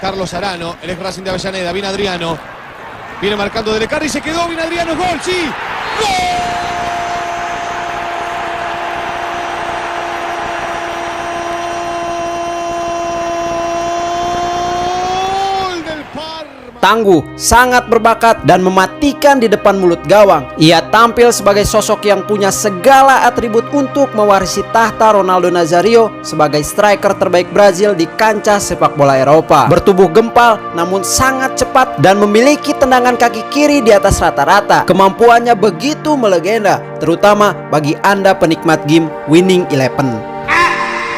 Carlos Arano, el ex Racing de Avellaneda. Viene Adriano. Viene marcando de Lecarri y se quedó. Viene Adriano. ¡Gol! ¡Sí! ¡Gol! Tangguh, sangat berbakat dan mematikan di depan mulut gawang. Ia tampil sebagai sosok yang punya segala atribut untuk mewarisi tahta Ronaldo Nazario sebagai striker terbaik Brazil di kancah sepak bola Eropa. Bertubuh gempal namun sangat cepat dan memiliki tendangan kaki kiri di atas rata-rata. Kemampuannya begitu melegenda, terutama bagi Anda penikmat game Winning Eleven.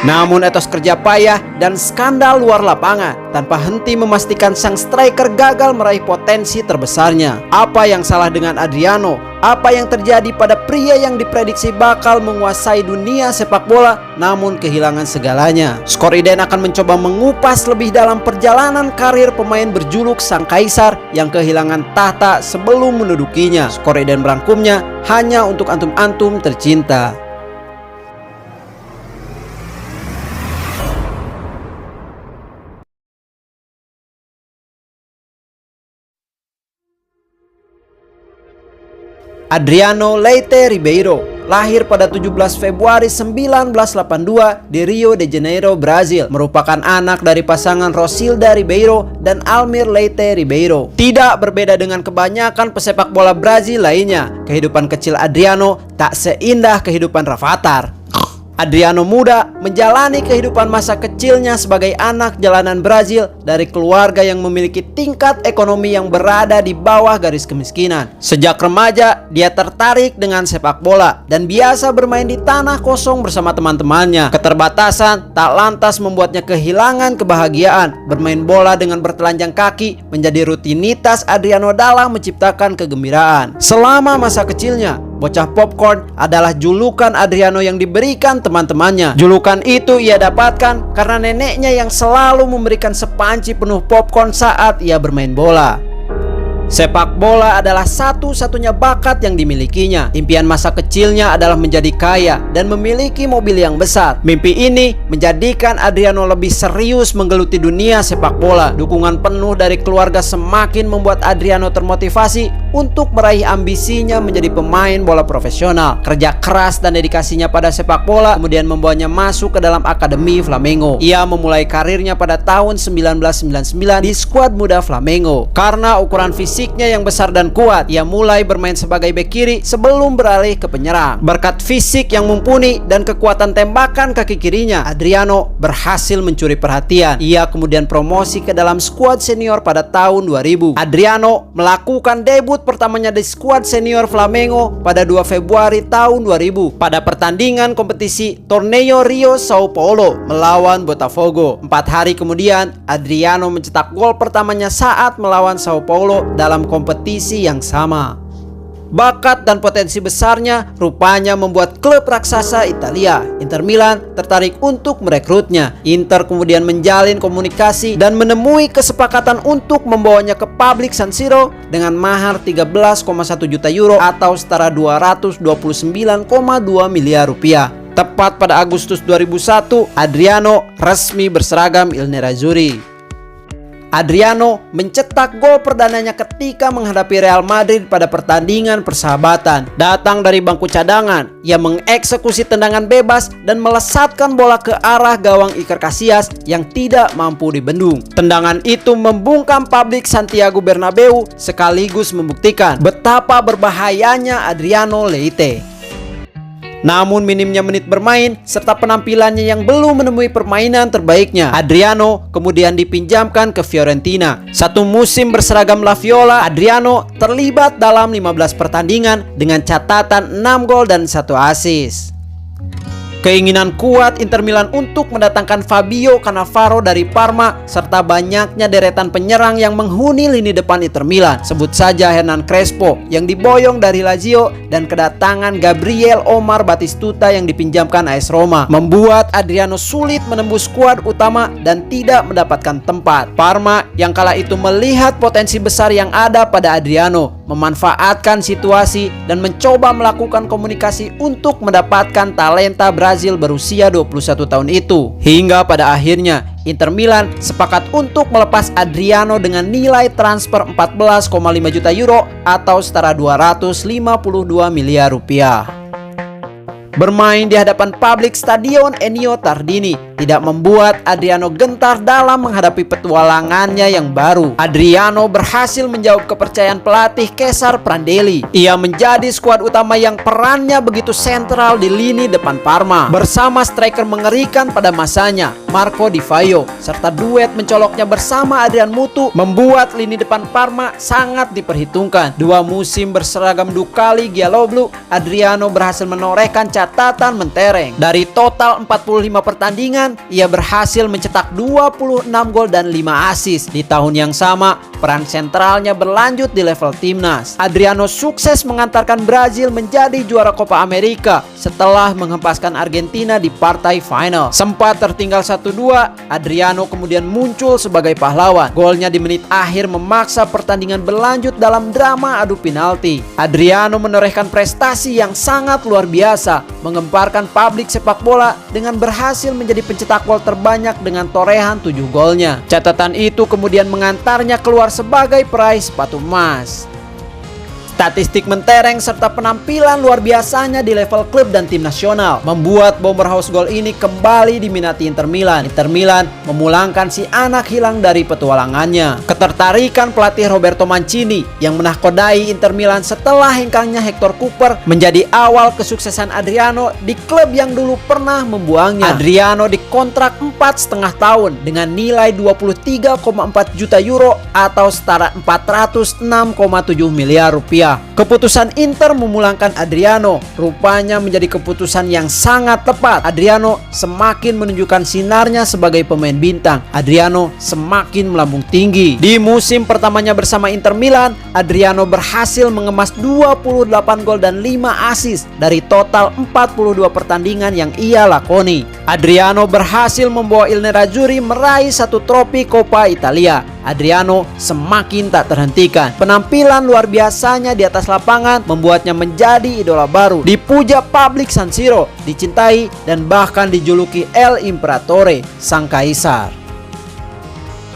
Namun etos kerja payah dan skandal luar lapangan tanpa henti memastikan sang striker gagal meraih potensi terbesarnya. Apa yang salah dengan Adriano? Apa yang terjadi pada pria yang diprediksi bakal menguasai dunia sepak bola namun kehilangan segalanya? Skoriden akan mencoba mengupas lebih dalam perjalanan karir pemain berjuluk Sang Kaisar yang kehilangan tahta sebelum mendudukinya. Skoriden merangkumnya hanya untuk antum-antum tercinta. Adriano Leite Ribeiro lahir pada 17 Februari 1982 di Rio de Janeiro, Brazil. Merupakan anak dari pasangan Rosilda Ribeiro dan Almir Leite Ribeiro. Tidak berbeda dengan kebanyakan pesepak bola Brazil lainnya, kehidupan kecil Adriano tak seindah kehidupan Rafathar. Adriano muda menjalani kehidupan masa kecilnya sebagai anak jalanan Brazil dari keluarga yang memiliki tingkat ekonomi yang berada di bawah garis kemiskinan. Sejak remaja, dia tertarik dengan sepak bola dan biasa bermain di tanah kosong bersama teman-temannya. Keterbatasan tak lantas membuatnya kehilangan kebahagiaan. Bermain bola dengan bertelanjang kaki menjadi rutinitas Adriano dalam menciptakan kegembiraan. Selama masa kecilnya, bocah popcorn adalah julukan Adriano yang diberikan teman-temannya. Julukan itu ia dapatkan karena neneknya yang selalu memberikan sepanci penuh popcorn saat ia bermain bola. Sepak bola adalah satu-satunya bakat yang dimilikinya. Impian masa kecilnya adalah menjadi kaya dan memiliki mobil yang besar. Mimpi ini menjadikan Adriano lebih serius menggeluti dunia sepak bola. Dukungan penuh dari keluarga semakin membuat Adriano termotivasi untuk meraih ambisinya menjadi pemain bola profesional. Kerja keras dan dedikasinya pada sepak bola kemudian membawanya masuk ke dalam Akademi Flamengo. Ia memulai karirnya pada tahun 1999 di skuad muda Flamengo. Karena ukuran fisiknya yang besar dan kuat, ia mulai bermain sebagai bek kiri sebelum beralih ke penyerang. Berkat fisik yang mumpuni dan kekuatan tembakan kaki kirinya, Adriano berhasil mencuri perhatian. Ia kemudian promosi ke dalam skuad senior pada tahun 2000. Adriano melakukan debut pertamanya di skuad senior Flamengo pada 2 Februari tahun 2000 pada pertandingan kompetisi Torneio Rio Sao Paulo melawan Botafogo. 4 hari kemudian, Adriano mencetak gol pertamanya saat melawan Sao Paulo dalam kompetisi yang sama. Bakat dan potensi besarnya rupanya membuat klub raksasa Italia, Inter Milan, tertarik untuk merekrutnya. Inter kemudian menjalin komunikasi dan menemui kesepakatan untuk membawanya ke publik San Siro dengan mahar 13,1 juta euro atau setara 229,2 miliar rupiah. Tepat pada Agustus 2001, Adriano resmi berseragam Il Nerazzurri. Adriano mencetak gol perdananya ketika menghadapi Real Madrid pada pertandingan persahabatan. Datang dari bangku cadangan, ia mengeksekusi tendangan bebas dan melesatkan bola ke arah gawang Iker Casillas yang tidak mampu dibendung. Tendangan itu membungkam publik Santiago Bernabeu sekaligus membuktikan betapa berbahayanya Adriano Leite. Namun minimnya menit bermain serta penampilannya yang belum menemui permainan terbaiknya, Adriano kemudian dipinjamkan ke Fiorentina. Satu musim berseragam La Viola, Adriano terlibat dalam 15 pertandingan dengan catatan 6 gol dan 1 assist. Keinginan kuat Inter Milan untuk mendatangkan Fabio Cannavaro dari Parma serta banyaknya deretan penyerang yang menghuni lini depan Inter Milan. Sebut saja Hernan Crespo yang diboyong dari Lazio dan kedatangan Gabriel Omar Batistuta yang dipinjamkan AS Roma membuat Adriano sulit menembus skuad utama dan tidak mendapatkan tempat. Parma yang kala itu melihat potensi besar yang ada pada Adriano memanfaatkan situasi dan mencoba melakukan komunikasi untuk mendapatkan talenta Brazil berusia 21 tahun itu. Hingga pada akhirnya Inter Milan sepakat untuk melepas Adriano dengan nilai transfer 14,5 juta euro atau setara 252 miliar rupiah. Bermain di hadapan publik Stadion Ennio Tardini tidak membuat Adriano gentar dalam menghadapi petualangannya yang baru. Adriano berhasil menjawab kepercayaan pelatih Cesar Prandelli. Ia menjadi skuad utama yang perannya begitu sentral di lini depan Parma, bersama striker mengerikan pada masanya, Marco Di Vaio, serta duet mencoloknya bersama Adrian Mutu membuat lini depan Parma sangat diperhitungkan. 2 musim berseragam Ducati Gialloblu, Adriano berhasil menorehkan catatan mentereng. Dari total 45 pertandingan, ia berhasil mencetak 26 gol dan 5 assist. Di tahun yang sama, peran sentralnya berlanjut di level timnas. Adriano sukses mengantarkan Brazil menjadi juara Copa America setelah menghempaskan Argentina di partai final. Sempat tertinggal 1-2, Adriano kemudian muncul sebagai pahlawan. Golnya di menit akhir memaksa pertandingan berlanjut dalam drama adu penalti. Adriano menorehkan prestasi yang sangat luar biasa, menggemparkan publik sepak bola dengan berhasil menjadi pencetak gol terbanyak dengan torehan 7 golnya. Catatan itu kemudian mengantarnya keluar sebagai peraih sepatu emas. Statistik mentereng serta penampilan luar biasanya di level klub dan tim nasional membuat bomber house goal ini kembali diminati Inter Milan. Inter Milan memulangkan si anak hilang dari petualangannya. Ketertarikan pelatih Roberto Mancini yang menahkodai Inter Milan setelah hengkangnya Hector Cooper menjadi awal kesuksesan Adriano di klub yang dulu pernah membuangnya. Adriano dikontrak 4,5 tahun dengan nilai 23,4 juta euro atau setara 406,7 miliar rupiah. Keputusan Inter memulangkan Adriano rupanya menjadi keputusan yang sangat tepat. Adriano semakin menunjukkan sinarnya sebagai pemain bintang. Adriano semakin melambung tinggi. Di musim pertamanya bersama Inter Milan, Adriano berhasil mengemas 28 gol dan 5 assist dari total 42 pertandingan yang ia lakoni. Adriano berhasil membawa Il Nerazzurri meraih 1 trofi Coppa Italia. Adriano semakin tak terhentikan. Penampilan luar biasanya di atas lapangan membuatnya menjadi idola baru. Dipuja publik San Siro, dicintai dan bahkan dijuluki El Imperatore, sang kaisar.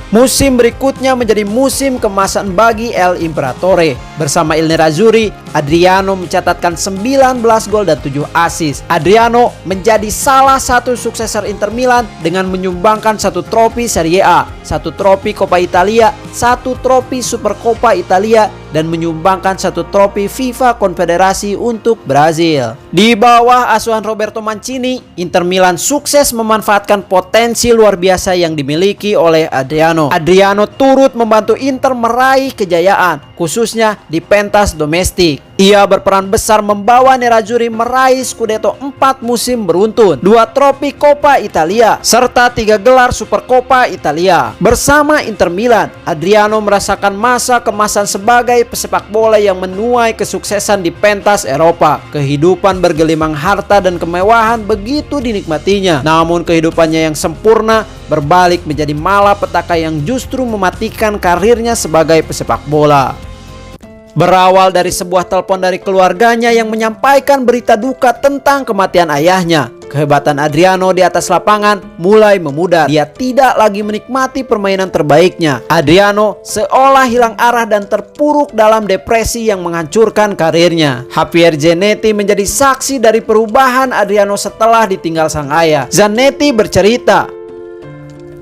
Musim berikutnya menjadi musim kemasan bagi El Imperatore. Bersama Il Nerazzurri, Adriano mencatatkan 19 gol dan 7 assist. Adriano menjadi salah satu suksesor Inter Milan dengan menyumbangkan 1 trofi Serie A, 1 trofi Coppa Italia, 1 trofi Supercoppa Italia, dan menyumbangkan 1 trofi FIFA Konfederasi untuk Brazil. Di bawah asuhan Roberto Mancini, Inter Milan sukses memanfaatkan potensi luar biasa yang dimiliki oleh Adriano. Adriano turut membantu Inter meraih kejayaan, khususnya di pentas domestik. Ia berperan besar membawa Nerazzurri meraih Scudetto 4 musim beruntun, 2 trofi Coppa Italia, serta 3 gelar Supercoppa Italia. Bersama Inter Milan, Adriano merasakan masa kemasan sebagai pesepak bola yang menuai kesuksesan di pentas Eropa. Kehidupan bergelimang harta dan kemewahan begitu dinikmatinya. Namun kehidupannya yang sempurna berbalik menjadi malapetaka yang justru mematikan karirnya sebagai pesepak bola. Berawal dari sebuah telepon dari keluarganya yang menyampaikan berita duka tentang kematian ayahnya, kehebatan Adriano di atas lapangan mulai memudar. Dia tidak lagi menikmati permainan terbaiknya. Adriano seolah hilang arah dan terpuruk dalam depresi yang menghancurkan karirnya. Javier Zanetti menjadi saksi dari perubahan Adriano setelah ditinggal sang ayah. Zanetti bercerita,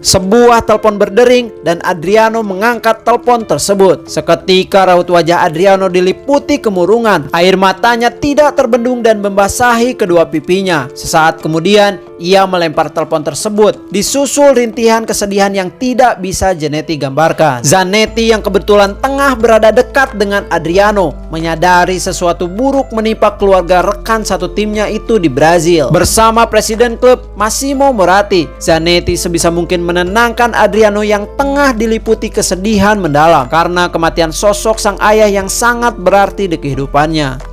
sebuah telepon berdering dan Adriano mengangkat telepon tersebut. Seketika raut wajah Adriano diliputi kemurungan. Air matanya tidak terbendung dan membasahi kedua pipinya. Sesaat kemudian ia melempar telepon tersebut, disusul rintihan kesedihan yang tidak bisa Zanetti gambarkan. Zanetti yang kebetulan tengah berada dekat dengan Adriano menyadari sesuatu buruk menimpa keluarga rekan satu timnya itu di Brazil. Bersama presiden klub Massimo Moratti, Zanetti sebisa mungkin menenangkan Adriano yang tengah diliputi kesedihan mendalam karena kematian sosok sang ayah yang sangat berarti di kehidupannya.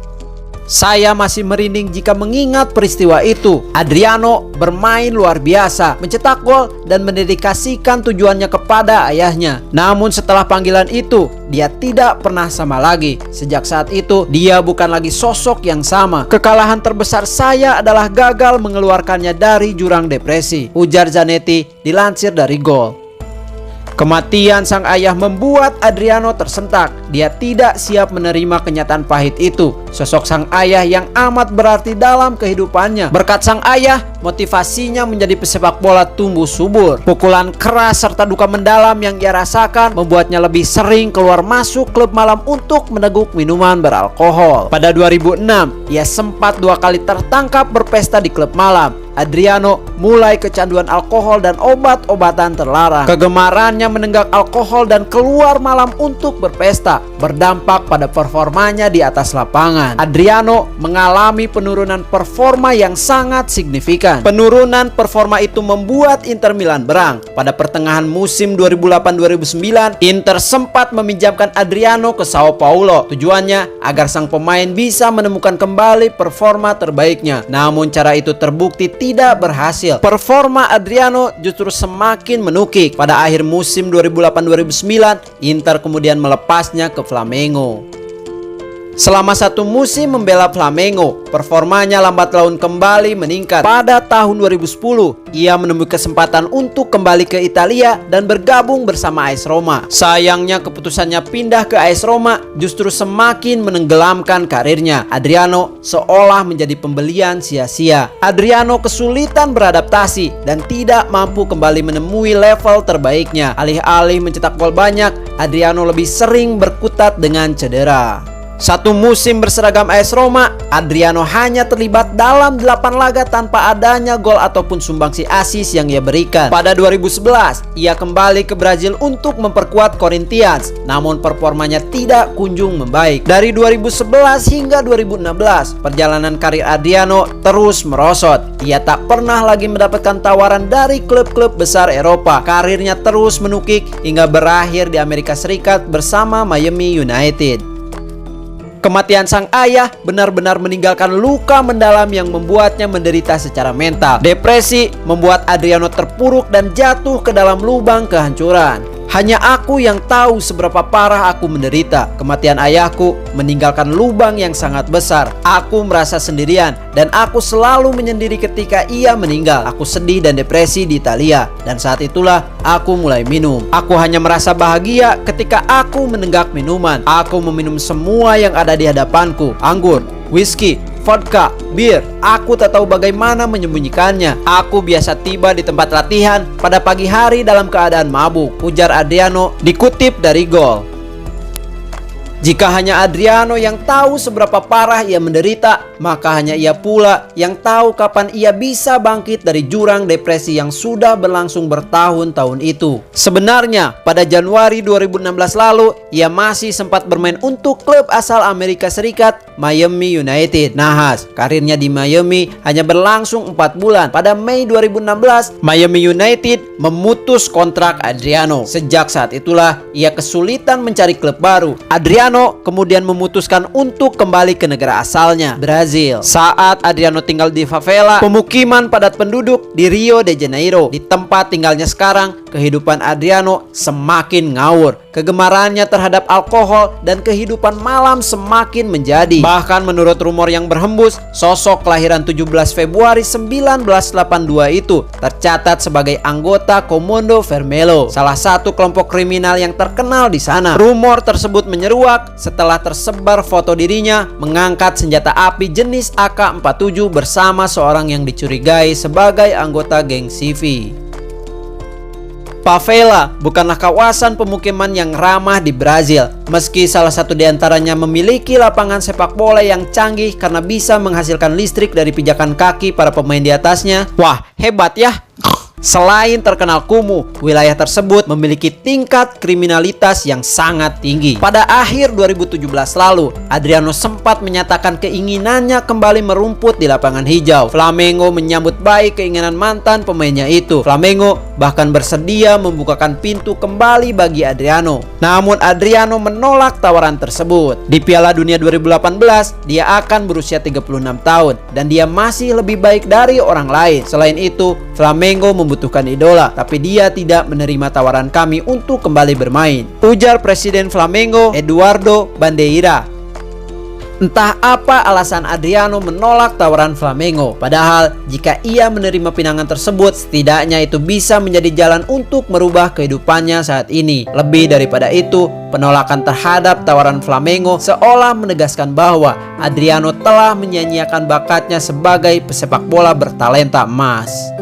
Saya masih merinding jika mengingat peristiwa itu. Adriano bermain luar biasa, mencetak gol dan mendedikasikan tujuannya kepada ayahnya. Namun setelah panggilan itu, dia tidak pernah sama lagi. Sejak saat itu, dia bukan lagi sosok yang sama. Kekalahan terbesar saya adalah gagal mengeluarkannya dari jurang depresi, ujar Zanetti dilansir dari Gol. Kematian sang ayah membuat Adriano tersentak. Dia tidak siap menerima kenyataan pahit itu. Sosok sang ayah yang amat berarti dalam kehidupannya. Berkat sang ayah, motivasinya menjadi pesepak bola tumbuh subur. Pukulan keras serta duka mendalam yang ia rasakan membuatnya lebih sering keluar masuk klub malam untuk meneguk minuman beralkohol. Pada 2006, ia sempat 2 kali tertangkap berpesta di klub malam. Adriano mulai kecanduan alkohol dan obat-obatan terlarang. Kegemarannya menenggak alkohol dan keluar malam untuk berpesta berdampak pada performanya di atas lapangan. Adriano mengalami penurunan performa yang sangat signifikan. Penurunan performa itu membuat Inter Milan berang. Pada pertengahan musim 2008-2009, Inter sempat meminjamkan Adriano ke Sao Paulo. Tujuannya agar sang pemain bisa menemukan kembali performa terbaiknya. Namun cara itu terbukti tidak berhasil. Performa Adriano justru semakin menukik. Pada akhir musim 2008-2009, Inter kemudian melepasnya ke Flamengo. Selama 1 musim membela Flamengo, performanya lambat laun kembali meningkat. Pada tahun 2010, ia menemui kesempatan untuk kembali ke Italia dan bergabung bersama AS Roma. Sayangnya keputusannya pindah ke AS Roma justru semakin menenggelamkan karirnya. Adriano seolah menjadi pembelian sia-sia. Adriano kesulitan beradaptasi dan tidak mampu kembali menemui level terbaiknya. Alih-alih mencetak gol banyak, Adriano lebih sering berkutat dengan cedera. 1 musim berseragam AS Roma, Adriano hanya terlibat dalam 8 laga tanpa adanya gol ataupun sumbangsi asis yang ia berikan. Pada 2011, ia kembali ke Brazil untuk memperkuat Corinthians, namun performanya tidak kunjung membaik. Dari 2011 hingga 2016, perjalanan karir Adriano terus merosot. Ia tak pernah lagi mendapatkan tawaran dari klub-klub besar Eropa. Karirnya terus menukik hingga berakhir di Amerika Serikat bersama Miami United. Kematian sang ayah benar-benar meninggalkan luka mendalam yang membuatnya menderita secara mental. Depresi membuat Adriano terpuruk dan jatuh ke dalam lubang kehancuran. Hanya aku yang tahu seberapa parah aku menderita. Kematian ayahku meninggalkan lubang yang sangat besar. Aku merasa sendirian dan aku selalu menyendiri ketika ia meninggal. Aku sedih dan depresi di Italia, dan saat itulah aku mulai minum. Aku hanya merasa bahagia ketika aku menenggak minuman. Aku meminum semua yang ada di hadapanku. Anggur, whisky, vodka, bir. Aku tak tahu bagaimana menyembunyikannya. Aku biasa tiba di tempat latihan pada pagi hari dalam keadaan mabuk, ujar Adriano dikutip dari Gol. Jika hanya Adriano yang tahu seberapa parah ia menderita, maka hanya ia pula yang tahu kapan ia bisa bangkit dari jurang depresi yang sudah berlangsung bertahun-tahun itu. Sebenarnya, pada Januari 2016 lalu, ia masih sempat bermain untuk klub asal Amerika Serikat, Miami United. Nahas, karirnya di Miami hanya berlangsung 4 bulan. Pada Mei 2016, Miami United memutus kontrak Adriano. Sejak saat itulah, ia kesulitan mencari klub baru. Adriano kemudian memutuskan untuk kembali ke negara asalnya, Brazil. Saat Adriano tinggal di favela, pemukiman padat penduduk di Rio de Janeiro, di tempat tinggalnya sekarang, kehidupan Adriano semakin ngawur. Kegemarannya terhadap alkohol dan kehidupan malam semakin menjadi. Bahkan menurut rumor yang berhembus, sosok kelahiran 17 Februari 1982 itu tercatat sebagai anggota Comando Vermelho, salah satu kelompok kriminal yang terkenal di sana. Rumor tersebut menyeruak setelah tersebar foto dirinya mengangkat senjata api jenis AK-47 bersama seorang yang dicurigai sebagai anggota geng CV. Favela bukanlah kawasan pemukiman yang ramah di Brazil. Meski salah satu di antaranya memiliki lapangan sepak bola yang canggih karena bisa menghasilkan listrik dari pijakan kaki para pemain di atasnya. Wah, hebat ya! Selain terkenal kumuh, wilayah tersebut memiliki tingkat kriminalitas yang sangat tinggi. Pada akhir 2017 lalu, Adriano sempat menyatakan keinginannya kembali merumput di lapangan hijau. Flamengo menyambut baik keinginan mantan pemainnya itu. Flamengo bahkan bersedia membukakan pintu kembali bagi Adriano. Namun Adriano menolak tawaran tersebut. Di Piala Dunia 2018, dia akan berusia 36 tahun dan dia masih lebih baik dari orang lain. Selain itu, Flamengo membutuhkan idola, tapi dia tidak menerima tawaran kami untuk kembali bermain, ujar Presiden Flamengo Eduardo Bandeira. Entah apa alasan Adriano menolak tawaran Flamengo. Padahal jika ia menerima pinangan tersebut, setidaknya itu bisa menjadi jalan untuk merubah kehidupannya saat ini. Lebih daripada itu, penolakan terhadap tawaran Flamengo seolah menegaskan bahwa Adriano telah menyanyiakan bakatnya sebagai pesepak bola bertalenta emas.